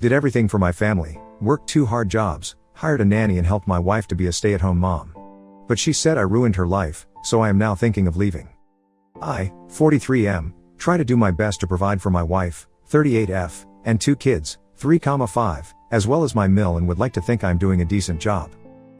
Did everything for my family, worked 2 hard jobs, hired a nanny and helped my wife to be a stay-at-home mom. But she said I ruined her life, so I am now thinking of leaving. I, 43M, try to do my best to provide for my wife, 38F, and 2 kids, 3,5, as well as my mill, and would like to think I'm doing a decent job.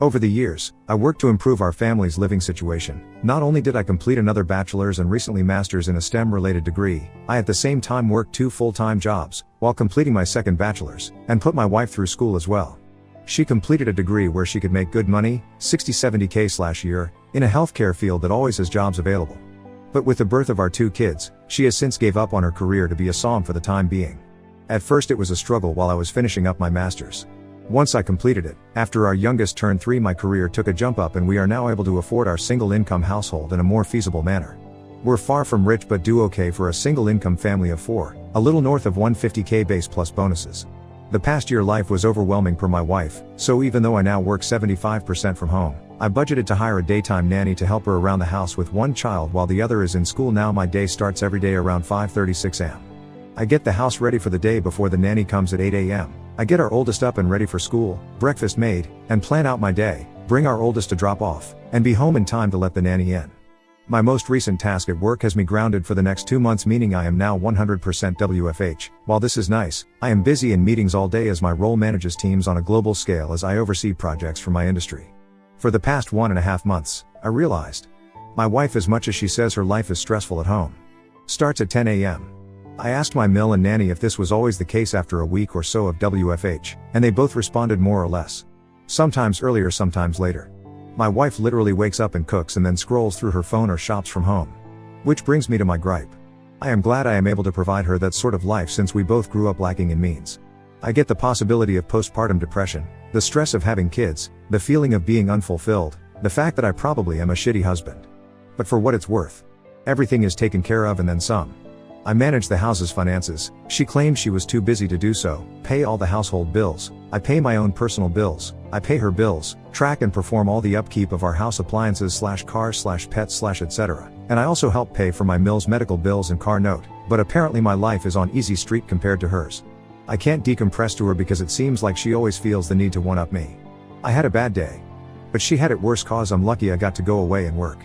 Over the years, I worked to improve our family's living situation. Not only did I complete another bachelor's and recently master's in a STEM-related degree, I at the same time worked 2 full-time jobs, while completing my second bachelor's, and put my wife through school as well. She completed a degree where she could make good money, 60-70K/year, in a healthcare field that always has jobs available. But with the birth of our 2 kids, she has since gave up on her career to be a SOM for the time being. At first it was a struggle while I was finishing up my master's. Once I completed it, after our youngest turned 3, my career took a jump up and we are now able to afford our single-income household in a more feasible manner. We're far from rich but do okay for a single-income family of 4, a little north of 150K base plus bonuses. The past year life was overwhelming per my wife, so even though I now work 75% from home, I budgeted to hire a daytime nanny to help her around the house with 1 child while the other is in school. Now my day starts every day around 5:36 am. I get the house ready for the day before the nanny comes at 8 am. I get our oldest up and ready for school, breakfast made, and plan out my day, bring our oldest to drop off, and be home in time to let the nanny in. My most recent task at work has me grounded for the next 2 months, meaning I am now 100% WFH. While this is nice, I am busy in meetings all day as my role manages teams on a global scale as I oversee projects for my industry. For the past 1.5 months, I realized my wife, as much as she says her life is stressful at home, starts at 10 am. I asked my mill and nanny if this was always the case after a week or so of WFH, and they both responded more or less. Sometimes earlier, sometimes later. My wife literally wakes up and cooks and then scrolls through her phone or shops from home. Which brings me to my gripe. I am glad I am able to provide her that sort of life since we both grew up lacking in means. I get the possibility of postpartum depression, the stress of having kids, the feeling of being unfulfilled, the fact that I probably am a shitty husband. But for what it's worth, everything is taken care of and then some. I manage the house's finances. She claims she was too busy to do so, pay all the household bills. I pay my own personal bills. I pay her bills, track and perform all the upkeep of our house appliances / cars / pets / etc. And I also help pay for my mill's medical bills and car note, but apparently my life is on easy street compared to hers. I can't decompress to her because it seems like she always feels the need to one-up me. I had a bad day. But she had it worse cause I'm lucky I got to go away and work.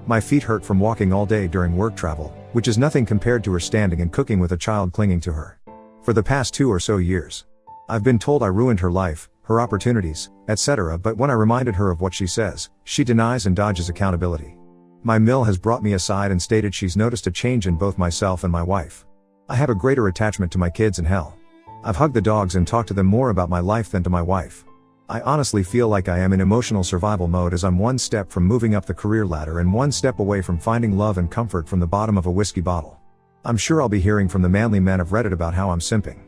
My feet hurt from walking all day during work travel, which is nothing compared to her standing and cooking with a child clinging to her. For the past 2 or so years, I've been told I ruined her life, her opportunities, etc. But when I reminded her of what she says, she denies and dodges accountability. My mill has brought me aside and stated she's noticed a change in both myself and my wife. I have a greater attachment to my kids and hell, I've hugged the dogs and talked to them more about my life than to my wife. I honestly feel like I am in emotional survival mode as I'm 1 step from moving up the career ladder and 1 step away from finding love and comfort from the bottom of a whiskey bottle. I'm sure I'll be hearing from the manly men of Reddit about how I'm simping.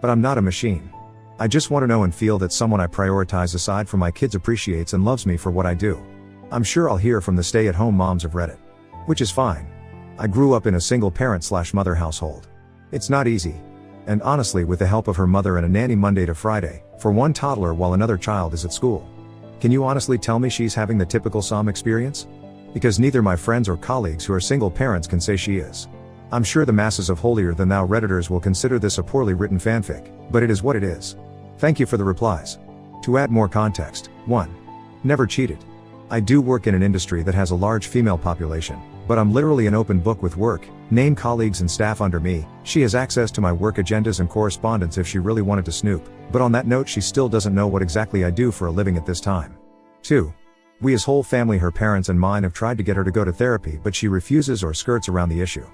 But I'm not a machine. I just want to know and feel that someone I prioritize aside from my kids appreciates and loves me for what I do. I'm sure I'll hear from the stay-at-home moms of Reddit. Which is fine. I grew up in a single parent / mother household. It's not easy. And honestly, with the help of her mother and a nanny Monday to Friday, for 1 toddler while another child is at school. Can you honestly tell me she's having the typical SOM experience? Because neither my friends or colleagues who are single parents can say she is. I'm sure the masses of holier-than-thou Redditors will consider this a poorly written fanfic, but it is what it is. Thank you for the replies. To add more context, 1. Never cheated. I do work in an industry that has a large female population, but I'm literally an open book with work, name colleagues and staff under me. She has access to my work agendas and correspondence if she really wanted to snoop, but on that note she still doesn't know what exactly I do for a living at this time. 2. We as whole family, her parents and mine, have tried to get her to go to therapy but she refuses or skirts around the issue.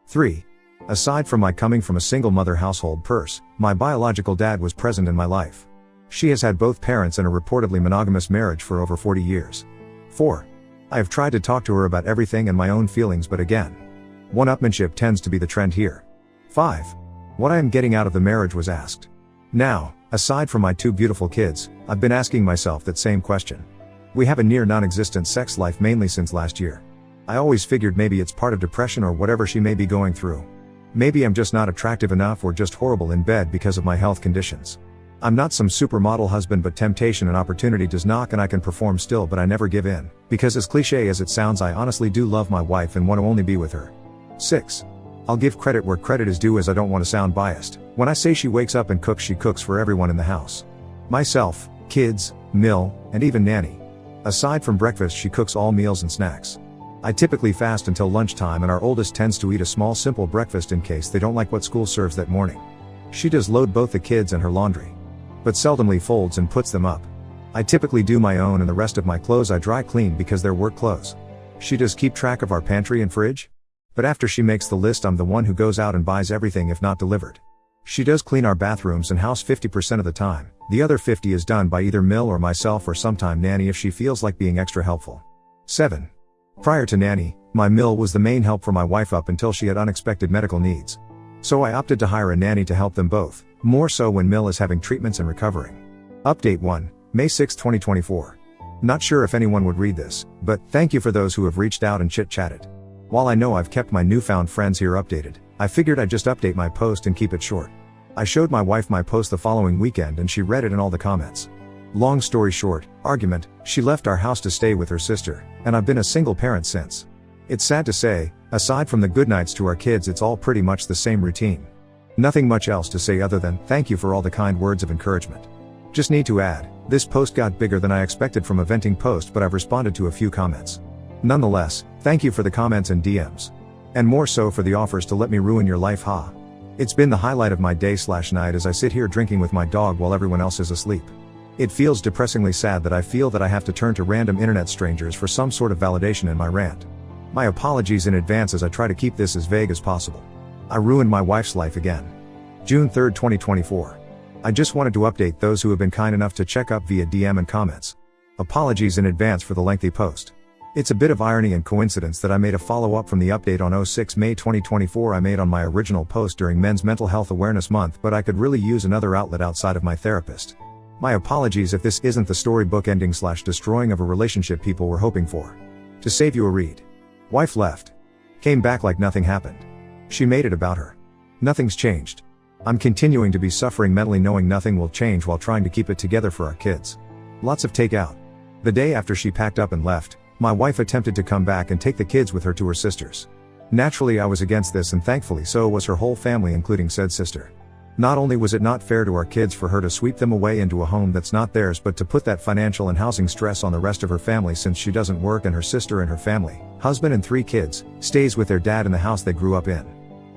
3. Aside from my coming from a single mother household purse, my biological dad was present in my life. She has had both parents in a reportedly monogamous marriage for over 40 years. 4. I have tried to talk to her about everything and my own feelings, but again, one-upmanship tends to be the trend here. 5. What I am getting out of the marriage was asked. Now, aside from my 2 beautiful kids, I've been asking myself that same question. We have a near non-existent sex life mainly since last year. I always figured maybe it's part of depression or whatever she may be going through. Maybe I'm just not attractive enough or just horrible in bed because of my health conditions. I'm not some supermodel husband, but temptation and opportunity does knock and I can perform still, but I never give in, because as cliche as it sounds, I honestly do love my wife and want to only be with her. 6. I'll give credit where credit is due, as I don't want to sound biased. When I say she wakes up and cooks, she cooks for everyone in the house. Myself, kids, Mill, and even Nanny. Aside from breakfast, she cooks all meals and snacks. I typically fast until lunchtime, and our oldest tends to eat a small simple breakfast in case they don't like what school serves that morning. She does load both the kids and her laundry, but seldomly folds and puts them up. I typically do my own, and the rest of my clothes I dry clean because they're work clothes. She does keep track of our pantry and fridge, but after she makes the list, I'm the one who goes out and buys everything if not delivered. She does clean our bathrooms and house 50% of the time. The other 50 is done by either Mill or myself, or sometime Nanny if she feels like being extra helpful. 7. Prior to Nanny, my Mill was the main help for my wife up until she had unexpected medical needs. So I opted to hire a nanny to help them both, more so when Mill is having treatments and recovering. Update 1, May 6, 2024. Not sure if anyone would read this, but thank you for those who have reached out and chit-chatted. While I know I've kept my newfound friends here updated, I figured I'd just update my post and keep it short. I showed my wife my post the following weekend and she read it and all the comments. Long story short, argument, she left our house to stay with her sister, and I've been a single parent since. It's sad to say, aside from the good nights to our kids, it's all pretty much the same routine. Nothing much else to say other than thank you for all the kind words of encouragement. Just need to add, this post got bigger than I expected from a venting post, but I've responded to a few comments. Nonetheless, thank you for the comments and DMs. And more so for the offers to let me ruin your life, ha. It's been the highlight of my day/night as I sit here drinking with my dog while everyone else is asleep. It feels depressingly sad that I feel that I have to turn to random internet strangers for some sort of validation in my rant. My apologies in advance as I try to keep this as vague as possible. I ruined my wife's life again. June 3, 2024. I just wanted to update those who have been kind enough to check up via DM and comments. Apologies in advance for the lengthy post. It's a bit of irony and coincidence that I made a follow-up from the update on 06 May 2024 I made on my original post during Men's Mental Health Awareness Month, but I could really use another outlet outside of my therapist. My apologies if this isn't the storybook ending/destroying of a relationship people were hoping for. To save you a read. Wife left. Came back like nothing happened. She made it about her. Nothing's changed. I'm continuing to be suffering mentally, knowing nothing will change while trying to keep it together for our kids. Lots of takeout. The day after she packed up and left, my wife attempted to come back and take the kids with her to her sister's. Naturally I was against this, and thankfully so was her whole family, including said sister. Not only was it not fair to our kids for her to sweep them away into a home that's not theirs, but to put that financial and housing stress on the rest of her family, since she doesn't work and her sister and her family, husband and 3 kids, stays with their dad in the house they grew up in.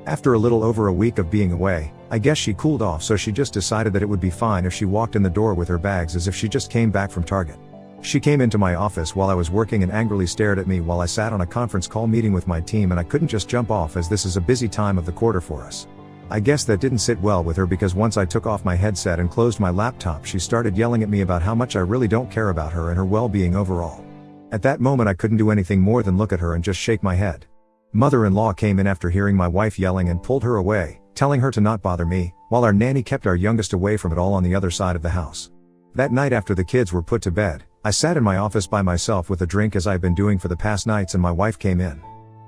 After a little over a week of being away, I guess she cooled off, so she just decided that it would be fine if she walked in the door with her bags as if she just came back from Target. She came into my office while I was working and angrily stared at me while I sat on a conference call meeting with my team, and I couldn't just jump off as this is a busy time of the quarter for us. I guess that didn't sit well with her, because once I took off my headset and closed my laptop, she started yelling at me about how much I really don't care about her and her well-being overall. At that moment I couldn't do anything more than look at her and just shake my head. Mother-in-law came in after hearing my wife yelling and pulled her away, telling her to not bother me, while our nanny kept our youngest away from it all on the other side of the house. That night after the kids were put to bed, I sat in my office by myself with a drink, as I've been doing for the past nights, and my wife came in.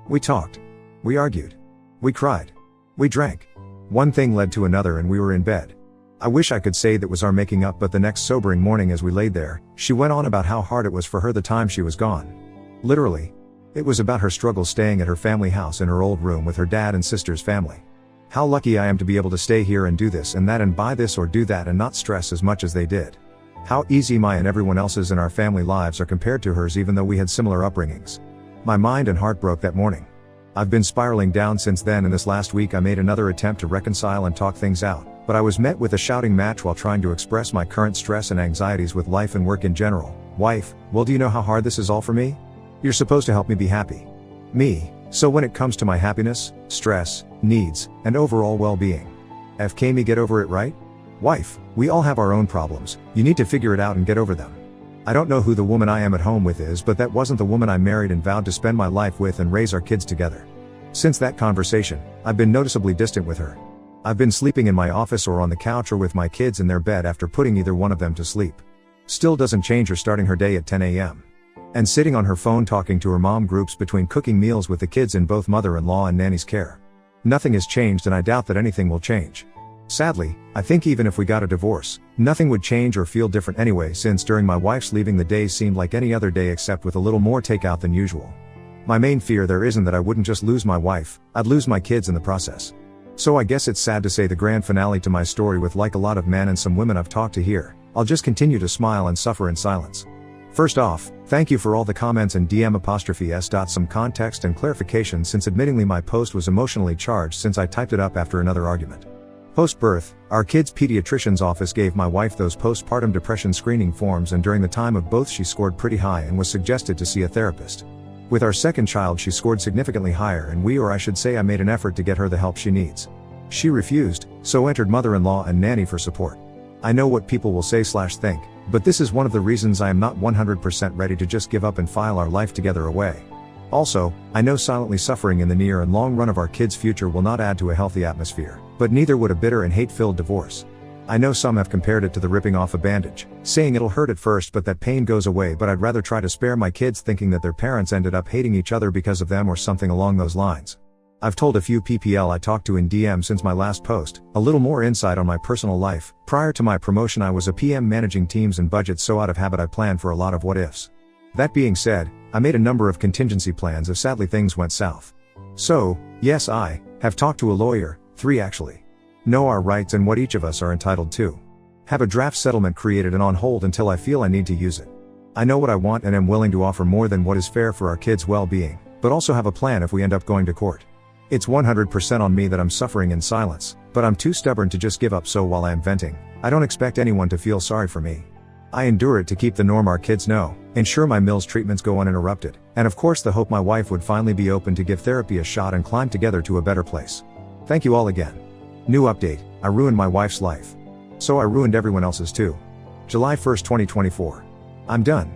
We talked. We argued. We cried. We drank. One thing led to another and we were in bed. I wish I could say that was our making up, but the next sobering morning as we laid there, she went on about how hard it was for her the time she was gone. Literally. It was about her struggles staying at her family house in her old room with her dad and sister's family. How lucky I am to be able to stay here and do this and that and buy this or do that and not stress as much as they did. How easy my and everyone else's in our family lives are compared to hers, even though we had similar upbringings. My mind and heart broke that morning. I've been spiraling down since then, and this last week I made another attempt to reconcile and talk things out, but I was met with a shouting match while trying to express my current stress and anxieties with life and work in general. Wife, well, do you know how hard this is all for me? You're supposed to help me be happy. Me, so when it comes to my happiness, stress, needs, and overall well-being. FK me, get over it, right? Wife, we all have our own problems, you need to figure it out and get over them. I don't know who the woman I am at home with is, but that wasn't the woman I married and vowed to spend my life with and raise our kids together. Since that conversation, I've been noticeably distant with her. I've been sleeping in my office or on the couch or with my kids in their bed after putting either one of them to sleep. Still doesn't change her starting her day at 10 a.m. and sitting on her phone talking to her mom groups between cooking meals with the kids in both mother-in-law and nanny's care. Nothing has changed, and I doubt that anything will change. Sadly, I think even if we got a divorce, nothing would change or feel different anyway, since during my wife's leaving the days seemed like any other day except with a little more takeout than usual. My main fear there isn't that I wouldn't just lose my wife, I'd lose my kids in the process. So I guess it's sad to say the grand finale to my story with, like a lot of men and some women I've talked to here, I'll just continue to smile and suffer in silence. First off, thank you for all the comments and DM''s. Some context and clarification, since admittingly my post was emotionally charged since I typed it up after another argument. Post-birth, our kid's pediatrician's office gave my wife those postpartum depression screening forms, and during the time of both she scored pretty high and was suggested to see a therapist. With our second child she scored significantly higher, and I should say I made an effort to get her the help she needs. She refused, so entered mother-in-law and nanny for support. I know what people will say/think, but this is one of the reasons I am not 100% ready to just give up and file our life together away. Also, I know silently suffering in the near and long run of our kids' future will not add to a healthy atmosphere, but neither would a bitter and hate-filled divorce. I know some have compared it to the ripping off a bandage, saying it'll hurt at first but that pain goes away, but I'd rather try to spare my kids thinking that their parents ended up hating each other because of them or something along those lines. I've told a few PPL I talked to in DM since my last post, a little more insight on my personal life. Prior to my promotion I was a PM managing teams and budgets, so out of habit I planned for a lot of what ifs. That being said, I made a number of contingency plans if sadly things went south. So, yes, I have talked to a lawyer, 3 actually. Know our rights and what each of us are entitled to. Have a draft settlement created and on hold until I feel I need to use it. I know what I want and am willing to offer more than what is fair for our kids' well-being, but also have a plan if we end up going to court. It's 100% on me that I'm suffering in silence, but I'm too stubborn to just give up, so while I am venting, I don't expect anyone to feel sorry for me. I endure it to keep the norm our kids know, ensure my Mills treatments go uninterrupted, and of course the hope my wife would finally be open to give therapy a shot and climb together to a better place. Thank you all again. New update, I ruined my wife's life. So I ruined everyone else's too. July 1st, 2024. I'm done.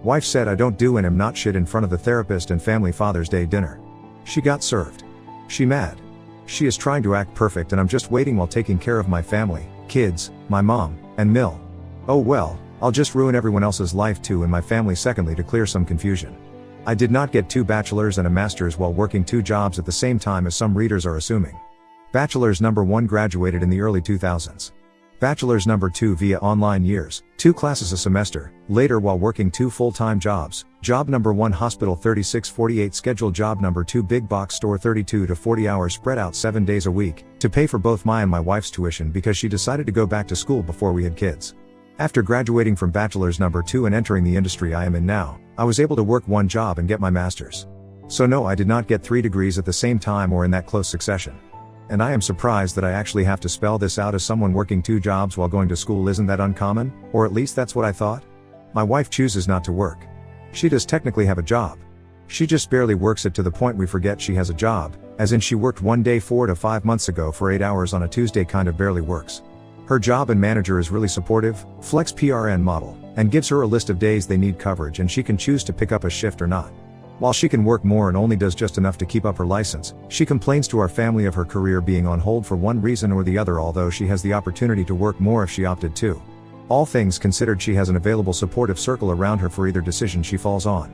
Wife said I don't do and am not shit in front of the therapist and family Father's Day dinner. She got served. She mad. She is trying to act perfect and I'm just waiting while taking care of my family, kids, my mom, and Mill. Oh well, I'll just ruin everyone else's life too and my family. Secondly, to clear some confusion. I did not get 2 bachelors and a master's while working 2 jobs at the same time as some readers are assuming. Bachelor's number 1 graduated in the early 2000s. Bachelor's number 2 via online years, 2 classes a semester, later while working 2 full-time jobs. Job number 1 hospital 36-48 schedule, job number 2 big box store 32 to 40 hours spread out 7 days a week, to pay for both my and my wife's tuition because she decided to go back to school before we had kids. After graduating from bachelor's number 2 and entering the industry I am in now, I was able to work 1 job and get my master's. So no, I did not get 3 degrees at the same time or in that close succession. And I am surprised that I actually have to spell this out as someone working 2 jobs while going to school. Isn't that uncommon? Or at least that's what I thought. My wife chooses not to work. She does technically have a job. She just barely works it to the point we forget she has a job, as in she worked 1 day 4 to 5 months ago for 8 hours on a Tuesday. Kind of barely works. Her job and manager is really supportive, flex PRN model, and gives her a list of days they need coverage and she can choose to pick up a shift or not. While she can work more and only does just enough to keep up her license, she complains to our family of her career being on hold for one reason or the other, although she has the opportunity to work more if she opted to. All things considered, she has an available supportive circle around her for either decision she falls on.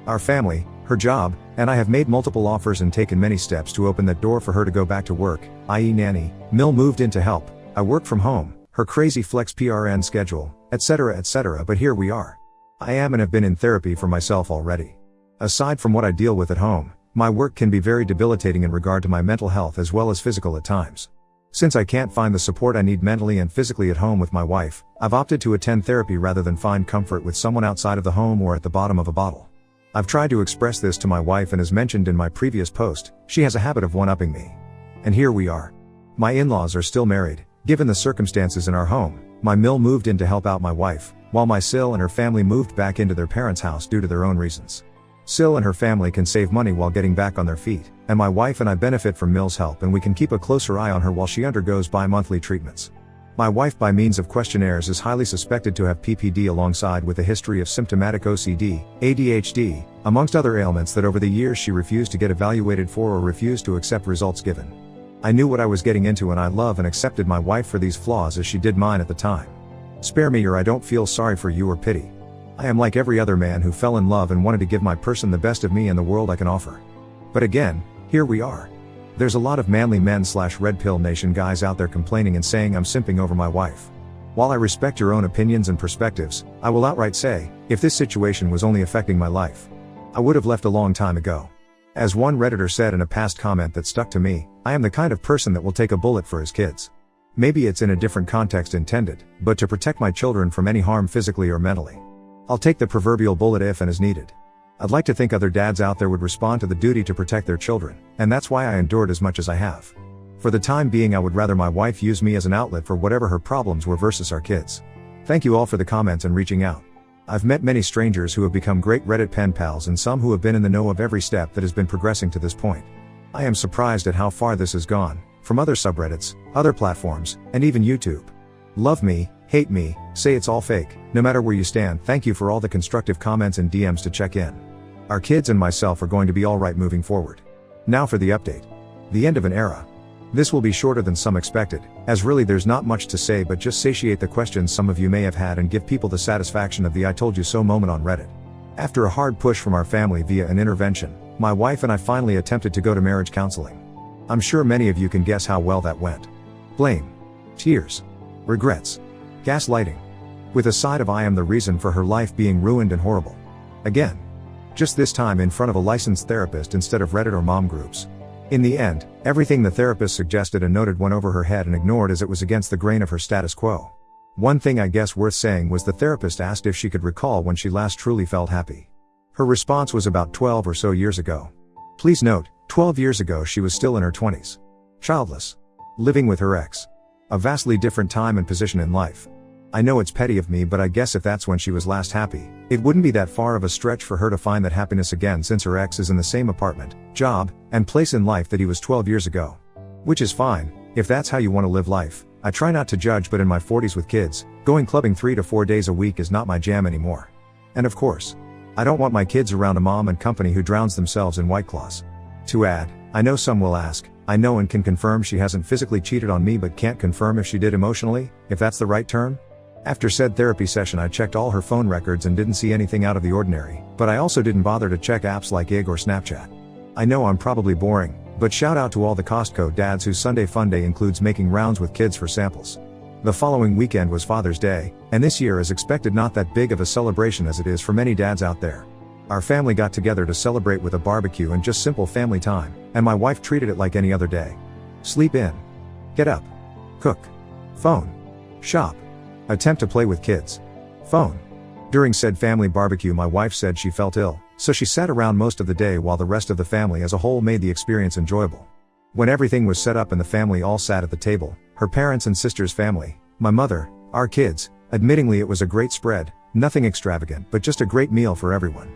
Our family, her job, and I have made multiple offers and taken many steps to open that door for her to go back to work, i.e. nanny, Mill moved in to help, I work from home, her crazy flex PRN schedule, etc., but here we are. I am and have been in therapy for myself already. Aside from what I deal with at home, my work can be very debilitating in regard to my mental health as well as physical at times. Since I can't find the support I need mentally and physically at home with my wife, I've opted to attend therapy rather than find comfort with someone outside of the home or at the bottom of a bottle. I've tried to express this to my wife, and as mentioned in my previous post, she has a habit of one-upping me. And here we are. My in-laws are still married. Given the circumstances in our home, my Mill moved in to help out my wife, while my Sil and her family moved back into their parents' house due to their own reasons. Sil and her family can save money while getting back on their feet, and my wife and I benefit from Mill's help, and we can keep a closer eye on her while she undergoes bi-monthly treatments. My wife, by means of questionnaires, is highly suspected to have PPD alongside with a history of symptomatic OCD, ADHD, amongst other ailments that over the years she refused to get evaluated for or refused to accept results given. I knew what I was getting into, and I love and accepted my wife for these flaws as she did mine at the time. Spare me, or I don't feel sorry for you or pity. I am like every other man who fell in love and wanted to give my person the best of me and the world I can offer. But again, here we are. There's a lot of manly men/red pill nation guys out there complaining and saying I'm simping over my wife. While I respect your own opinions and perspectives, I will outright say, if this situation was only affecting my life, I would have left a long time ago. As one Redditor said in a past comment that stuck to me, I am the kind of person that will take a bullet for his kids. Maybe it's in a different context intended, but to protect my children from any harm physically or mentally. I'll take the proverbial bullet if and as needed. I'd like to think other dads out there would respond to the duty to protect their children, and that's why I endured as much as I have. For the time being, I would rather my wife use me as an outlet for whatever her problems were versus our kids. Thank you all for the comments and reaching out. I've met many strangers who have become great Reddit pen pals and some who have been in the know of every step that has been progressing to this point. I am surprised at how far this has gone, from other subreddits, other platforms, and even YouTube. Love me, hate me, say it's all fake, no matter where you stand, thank you for all the constructive comments and DMs to check in. Our kids and myself are going to be alright moving forward. Now for the update. The end of an era. This will be shorter than some expected, as really there's not much to say but just satiate the questions some of you may have had and give people the satisfaction of the I told you so moment on Reddit. After a hard push from our family via an intervention, my wife and I finally attempted to go to marriage counseling. I'm sure many of you can guess how well that went. Blame. Tears. Regrets. Gaslighting. With a side of I am the reason for her life being ruined and horrible. Again. Just this time in front of a licensed therapist instead of Reddit or mom groups. In the end, everything the therapist suggested and noted went over her head and ignored as it was against the grain of her status quo. One thing I guess worth saying was the therapist asked if she could recall when she last truly felt happy. Her response was about 12 or so years ago. Please note, 12 years ago she was still in her 20s. Childless. Living with her ex. A vastly different time and position in life. I know it's petty of me, but I guess if that's when she was last happy, it wouldn't be that far of a stretch for her to find that happiness again since her ex is in the same apartment, job, and place in life that he was 12 years ago. Which is fine, if that's how you want to live life. I try not to judge, but in my 40s with kids, going clubbing 3 to 4 days a week is not my jam anymore. And of course, I don't want my kids around a mom and company who drowns themselves in White Claws. To add, I know some will ask, I know and can confirm she hasn't physically cheated on me but can't confirm if she did emotionally, if that's the right term? After said therapy session I checked all her phone records and didn't see anything out of the ordinary, but I also didn't bother to check apps like IG or Snapchat. I know I'm probably boring, but shout out to all the Costco dads whose Sunday fun day includes making rounds with kids for samples. The following weekend was Father's Day, and this year is expected not that big of a celebration as it is for many dads out there. Our family got together to celebrate with a barbecue and just simple family time, and my wife treated it like any other day. Sleep in. Get up. Cook. Phone. Shop. Attempt to play with kids. Phone. During said family barbecue my wife said she felt ill, so she sat around most of the day while the rest of the family as a whole made the experience enjoyable. When everything was set up and the family all sat at the table, her parents and sister's family, my mother, our kids, admittingly it was a great spread, nothing extravagant but just a great meal for everyone.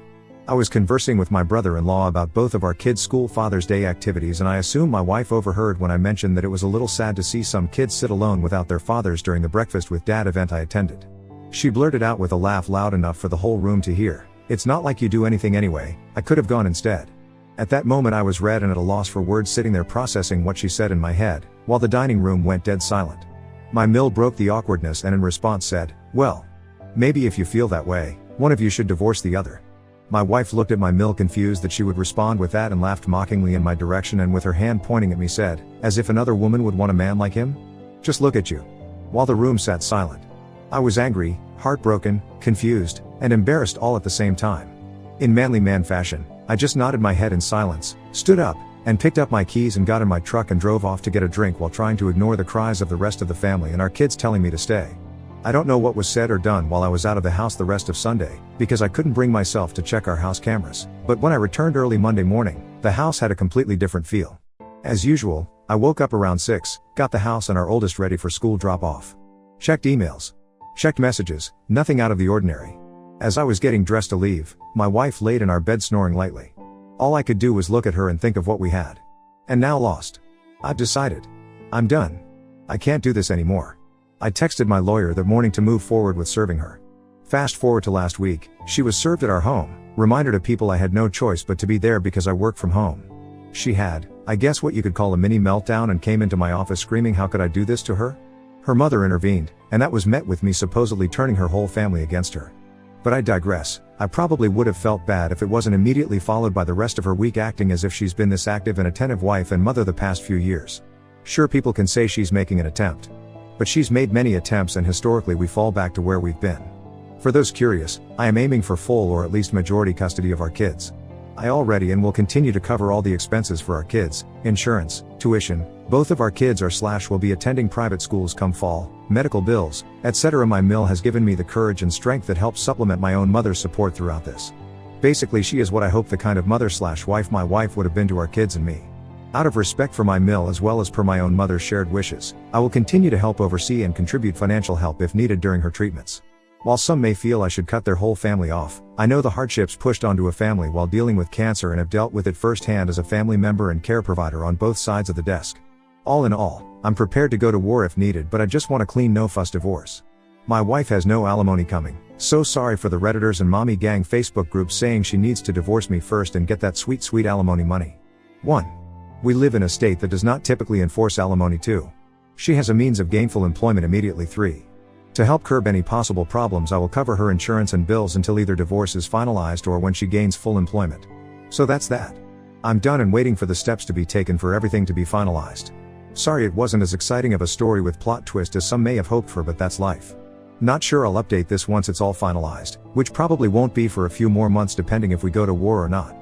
I was conversing with my brother-in-law about both of our kids' school Father's Day activities and I assume my wife overheard when I mentioned that it was a little sad to see some kids sit alone without their fathers during the breakfast with dad event I attended. She blurted out with a laugh loud enough for the whole room to hear, "It's not like you do anything anyway, I could have gone instead." At that moment I was red and at a loss for words, sitting there processing what she said in my head, while the dining room went dead silent. My mill broke the awkwardness and in response said, "Well, maybe if you feel that way, one of you should divorce the other." My wife looked at my mill confused that she would respond with that and laughed mockingly in my direction and with her hand pointing at me said, "As if another woman would want a man like him? Just look at you." While the room sat silent. I was angry, heartbroken, confused, and embarrassed all at the same time. In manly man fashion, I just nodded my head in silence, stood up, and picked up my keys and got in my truck and drove off to get a drink while trying to ignore the cries of the rest of the family and our kids telling me to stay. I don't know what was said or done while I was out of the house the rest of Sunday, because I couldn't bring myself to check our house cameras, but when I returned early Monday morning, the house had a completely different feel. As usual, I woke up around 6, got the house and our oldest ready for school drop-off. Checked emails. Checked messages, nothing out of the ordinary. As I was getting dressed to leave, my wife laid in our bed snoring lightly. All I could do was look at her and think of what we had. And now lost. I've decided. I'm done. I can't do this anymore. I texted my lawyer that morning to move forward with serving her. Fast forward to last week, she was served at our home, reminder to people I had no choice but to be there because I work from home. She had, I guess what you could call a mini meltdown and came into my office screaming how could I do this to her? Her mother intervened, and that was met with me supposedly turning her whole family against her. But I digress. I probably would have felt bad if it wasn't immediately followed by the rest of her week acting as if she's been this active and attentive wife and mother the past few years. Sure, people can say she's making an attempt. But she's made many attempts and historically we fall back to where we've been. For those curious, I am aiming for full or at least majority custody of our kids. I already and will continue to cover all the expenses for our kids, insurance, tuition, both of our kids are/will be attending private schools come fall, medical bills, etc. My mill has given me the courage and strength that helps supplement my own mother's support throughout this. Basically she is what I hope the kind of mother/wife my wife would have been to our kids and me. Out of respect for my mill as well as per my own mother's shared wishes, I will continue to help oversee and contribute financial help if needed during her treatments. While some may feel I should cut their whole family off, I know the hardships pushed onto a family while dealing with cancer and have dealt with it firsthand as a family member and care provider on both sides of the desk. All in all, I'm prepared to go to war if needed, but I just want a clean no-fuss divorce. My wife has no alimony coming, so sorry for the Redditors and mommy gang Facebook groups saying she needs to divorce me first and get that sweet alimony money. 1. We live in a state that does not typically enforce alimony. 2. She has a means of gainful employment immediately. 3. To help curb any possible problems I will cover her insurance and bills until either divorce is finalized or when she gains full employment. So that's that. I'm done and waiting for the steps to be taken for everything to be finalized. Sorry it wasn't as exciting of a story with plot twist as some may have hoped for, but that's life. Not sure I'll update this once it's all finalized, which probably won't be for a few more months depending if we go to war or not.